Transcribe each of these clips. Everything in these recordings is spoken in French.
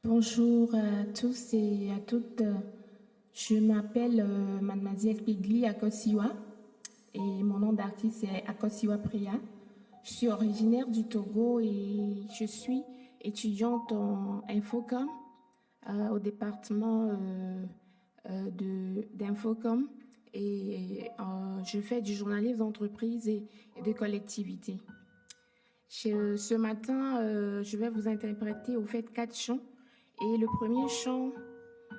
Bonjour à tous et à toutes. Je m'appelle Mademoiselle Pigli Akosiwa et mon nom d'artiste est Akosiwa Priya. Je suis originaire du Togo et je suis étudiante en Infocom au département d'Infocom et je fais du journalisme d'entreprise et de collectivité. Ce matin, je vais vous interpréter au fait 4 chants. Et le premier chant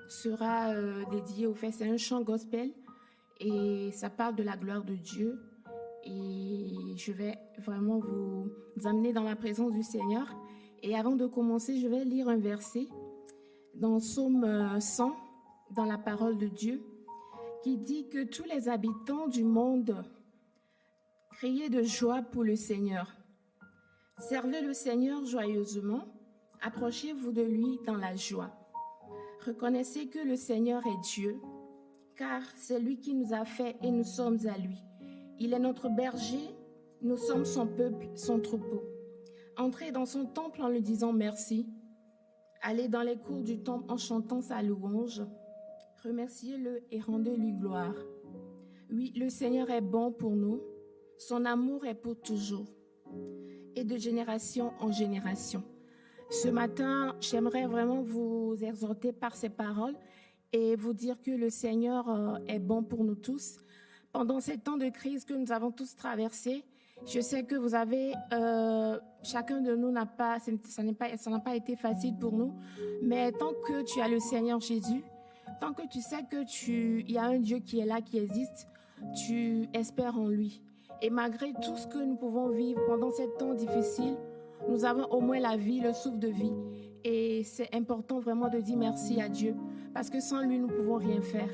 sera dédié au fait, c'est un chant gospel et ça parle de la gloire de Dieu. Et je vais vraiment vous amener dans la présence du Seigneur. Et avant de commencer, je vais lire un verset dans Psaume 100, dans la parole de Dieu, qui dit que tous les habitants du monde criez de joie pour le Seigneur. Servez le Seigneur joyeusement. Approchez-vous de lui dans la joie. Reconnaissez que le Seigneur est Dieu, car c'est lui qui nous a fait et nous sommes à lui. Il est notre berger, nous sommes son peuple, son troupeau. Entrez dans son temple en lui disant merci. Allez dans les cours du temple en chantant sa louange. Remerciez-le et rendez-lui gloire. Oui, le Seigneur est bon pour nous. Son amour est pour toujours et de génération en génération. Ce matin, j'aimerais vraiment vous exhorter par ces paroles et vous dire que le Seigneur est bon pour nous tous. Pendant ces temps de crise que nous avons tous traversés, je sais que vous avez, chacun de nous ça n'a pas été facile pour nous, mais tant que tu as le Seigneur Jésus, tant que tu sais il y a un Dieu qui est là, qui existe, tu espères en lui. Et malgré tout ce que nous pouvons vivre pendant ces temps difficiles, nous avons au moins la vie, le souffle de vie. Et c'est important vraiment de dire merci à Dieu, parce que sans lui, nous ne pouvons rien faire.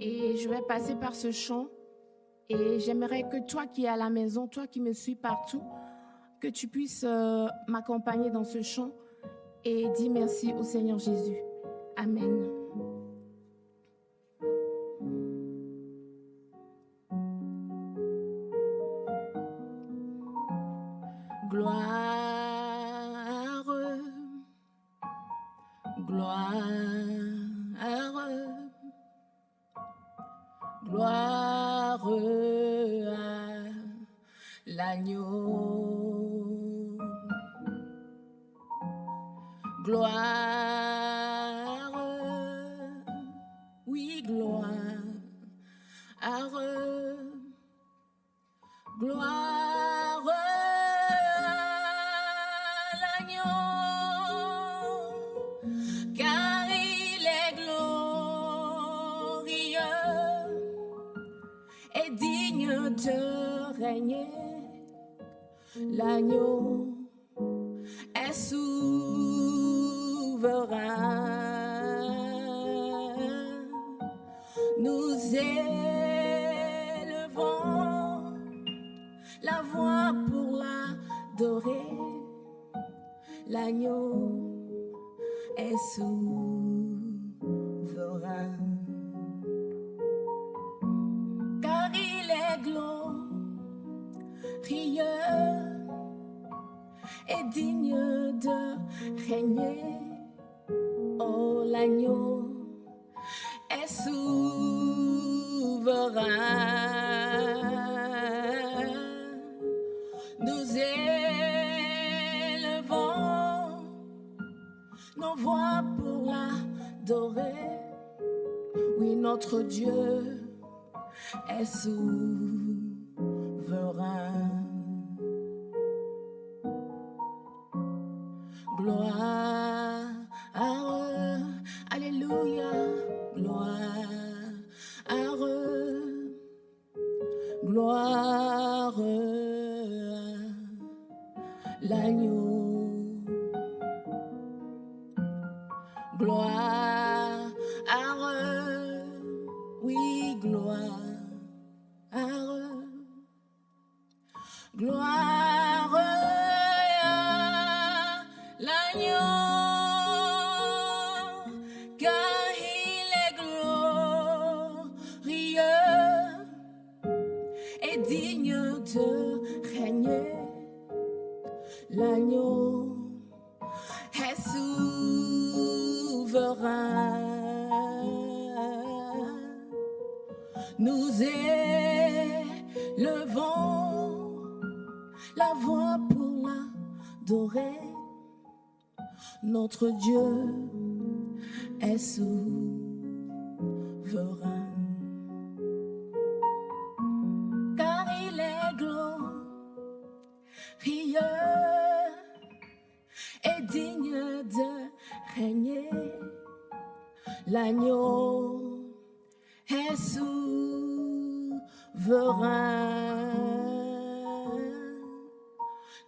Et je vais passer par ce chant. Et j'aimerais que toi qui es à la maison, toi qui me suis partout, que tu puisses m'accompagner dans ce chant et dire merci au Seigneur Jésus. Amen. Gloire, gloire, gloire à l'agneau. Gloire, oui, gloire, gloire à l'agneau, car il est glorieux et digne de régner. L'agneau est souverain. Nous élevons la voix pour l'adorer. L'agneau est souverain. Car il est glorieux et digne de régner. Oh, l'agneau est souverain. Nous élevons nos voix pour l'adorer. Oui, notre Dieu est souverain. Gloire, alléluia, gloire, gloire à l'agneau. Gloire, oui, gloire, gloire à l'agneau, car il est glorieux et digne de régner. L'agneau est souverain. Nous élevons la voix pour l'adorer. Notre Dieu est souverain, car il est glorieux et digne de régner. L'agneau est souverain.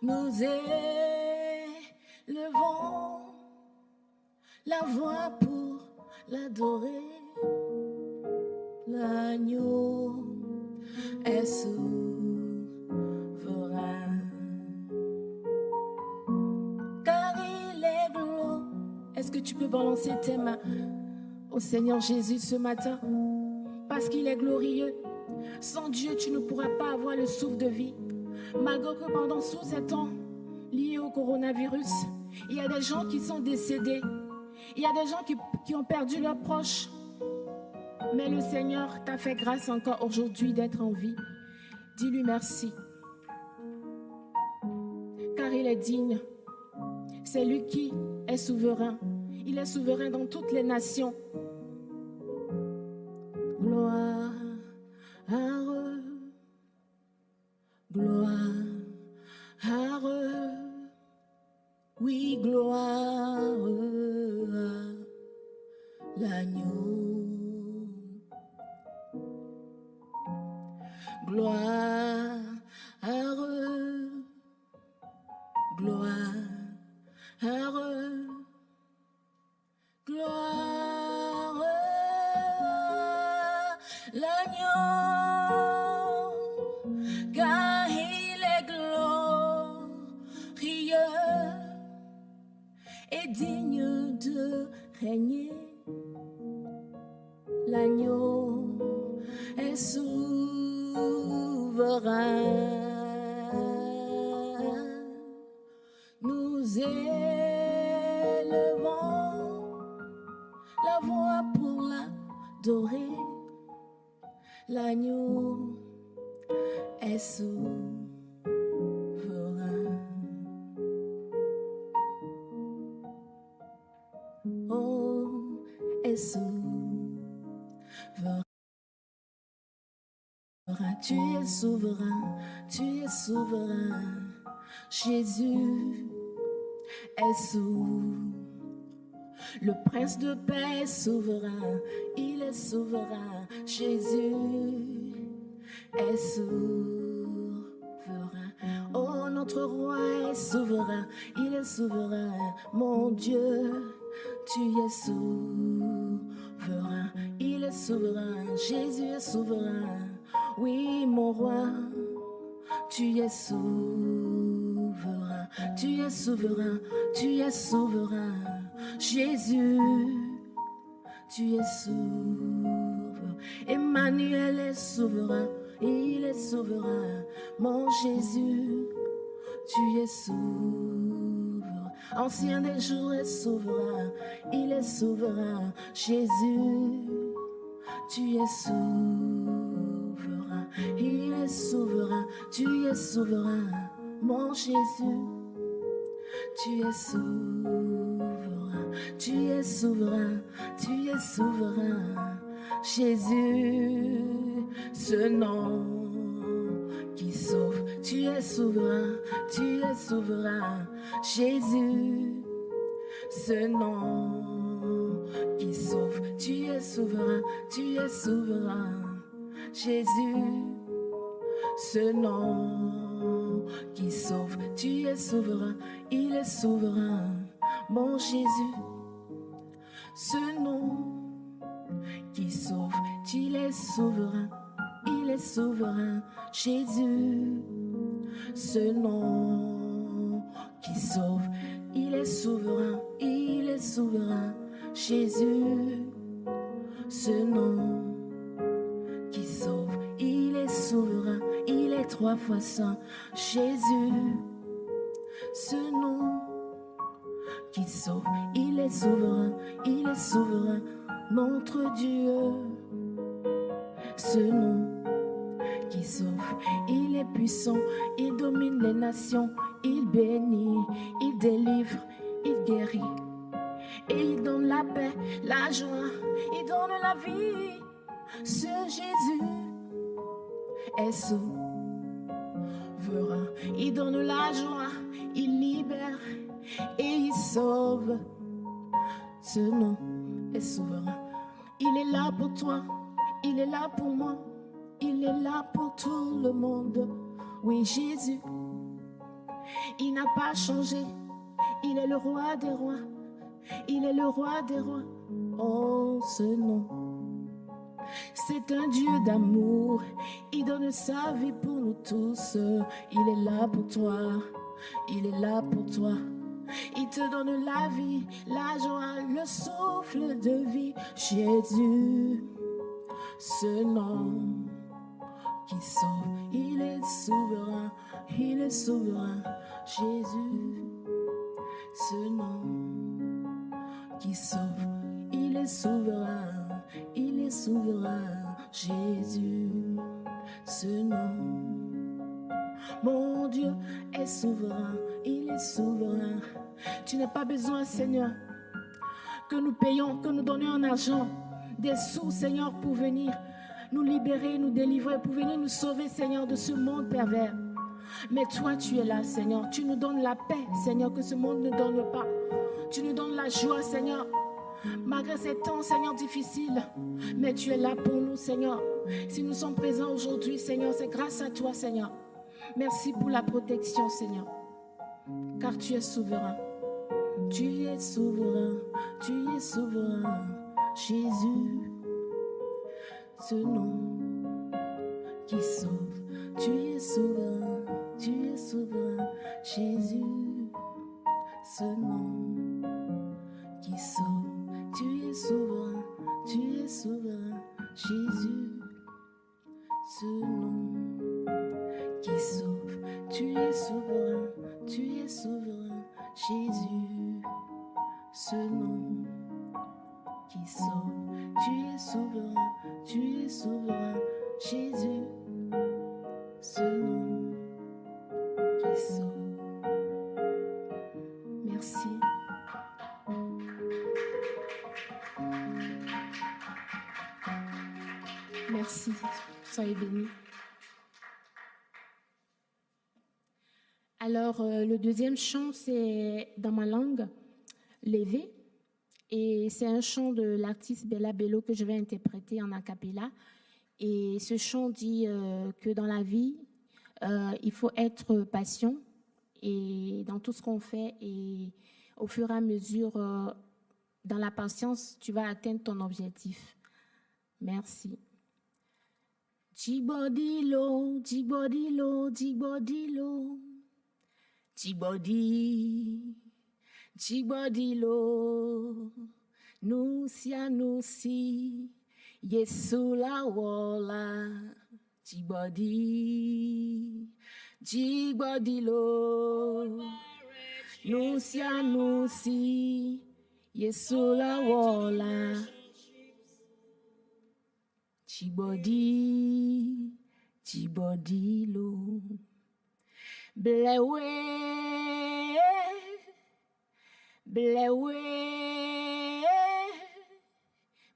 Nous élevons la voix pour l'adorer. L'agneau est souverain, car il est glorieux. Est-ce que tu peux balancer tes mains au Seigneur Jésus ce matin? Parce qu'il est glorieux. Sans Dieu, tu ne pourras pas avoir le souffle de vie. Malgré que pendant tous ces temps liés au coronavirus, il y a des gens qui sont décédés. Il y a des gens qui ont perdu leurs proches. Mais le Seigneur t'a fait grâce encore aujourd'hui d'être en vie. Dis-lui merci. Car il est digne. C'est lui qui est souverain. Il est souverain dans toutes les nations. Gloire, gloire, oui, gloire à l'agneau. Gloire, gloire, gloire à l'agneau, car il est glorieux et digne de régner. L'agneau est souverain. Nous élevons la voix pour l'adorer. L'agneau est souverain. Oh, est souverain. Tu es souverain, tu es souverain. Jésus est souverain. Le prince de paix est souverain, il est souverain. Jésus est souverain. Oh, notre roi est souverain, il est souverain. Mon Dieu, tu es souverain, il est souverain. Jésus est souverain. Oui, mon roi, tu es souverain, tu es souverain, tu es souverain. Jésus, tu es souverain. Emmanuel est souverain, il est souverain. Mon Jésus, tu es souverain. Ancien des jours est souverain, il est souverain. Jésus, tu es souverain. Il est souverain, tu es souverain. Mon Jésus, tu es souverain, tu es souverain, tu es souverain. Jésus, ce nom qui sauve, tu es souverain, tu es souverain. Jésus, ce nom qui sauve, tu es souverain, tu es souverain. Jésus, ce nom qui sauve, tu es souverain, il est souverain. Mon Jésus, ce nom qui sauve, il est souverain, il est souverain. Jésus, ce nom qui sauve, il est souverain, il est souverain. Jésus, ce nom qui sauve, il est souverain, il est 3 fois saint. Jésus, ce nom qui sauve, il est souverain, il est souverain. Notre Dieu ce nom qui sauve. Il est puissant, il domine les nations, il bénit, il délivre, il guérit. Et il donne la paix, la joie, il donne la vie. Ce Jésus est souverain. Il donne la joie, il libère et il sauve. Ce nom est souverain. Il est là pour toi, il est là pour moi, il est là pour tout le monde. Oui, Jésus, il n'a pas changé, il est le roi des rois, il est le roi des rois. Oh, ce nom, c'est un Dieu d'amour, il donne sa vie pour nous tous. Il est là pour toi, il est là pour toi. Il te donne la vie, la joie, le souffle de vie. Jésus, ce nom qui sauve, il est souverain, il est souverain. Jésus, ce nom qui sauve, il est souverain, il est souverain. Jésus, ce nom, mon Dieu est souverain, il est souverain. Tu n'as pas besoin, Seigneur, que nous payions, que nous donnions en argent, des sous, Seigneur, pour venir nous libérer, nous délivrer, pour venir nous sauver, Seigneur, de ce monde pervers. Mais toi, tu es là, Seigneur. Tu nous donnes la paix, Seigneur, que ce monde ne donne pas. Tu nous donnes la joie, Seigneur, malgré ces temps, Seigneur, difficiles. Mais tu es là pour nous, Seigneur. Si nous sommes présents aujourd'hui, Seigneur, c'est grâce à toi, Seigneur. Merci pour la protection, Seigneur, car tu es souverain. Tu es souverain, tu es souverain. Jésus, ce nom qui sauve, tu es souverain, tu es souverain. Jésus, ce nom qui sauve, tu es souverain, tu es souverain. Jésus, ce nom qui sauve, tu es souverain, tu es souverain. Jésus, ce nom qui sauve, tu es souverain, tu es souverain. Jésus, ce nom qui sauve. Merci. Merci, soyez bénis. Alors, le deuxième chant, c'est dans ma langue, Lévé. Et c'est un chant de l'artiste Bella Bello que je vais interpréter en a cappella. Et ce chant dit que dans la vie, il faut être patient et dans tout ce qu'on fait. Et au fur et à mesure, dans la patience, tu vas atteindre ton objectif. Merci. Djibodilo, djibodilo, djibodilo. Djibodi, djibodilo. Nusia, nusi. Yesu la wola. Djibodi, djibodilo. Nusia, nusi. Yesu la wola. Djibodi, djibodilo. Blewe, blewe,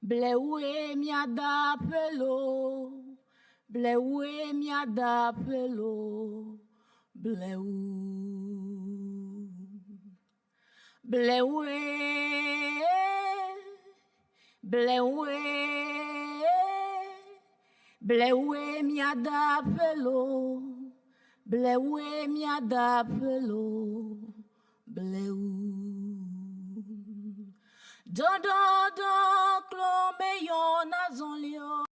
blewe miada pelo, blewe miada pelo, blewu, blewe, blewe, blewe miada pelo. Blewe miada pelo, blewu. Dodo do klo me yo na zonlio.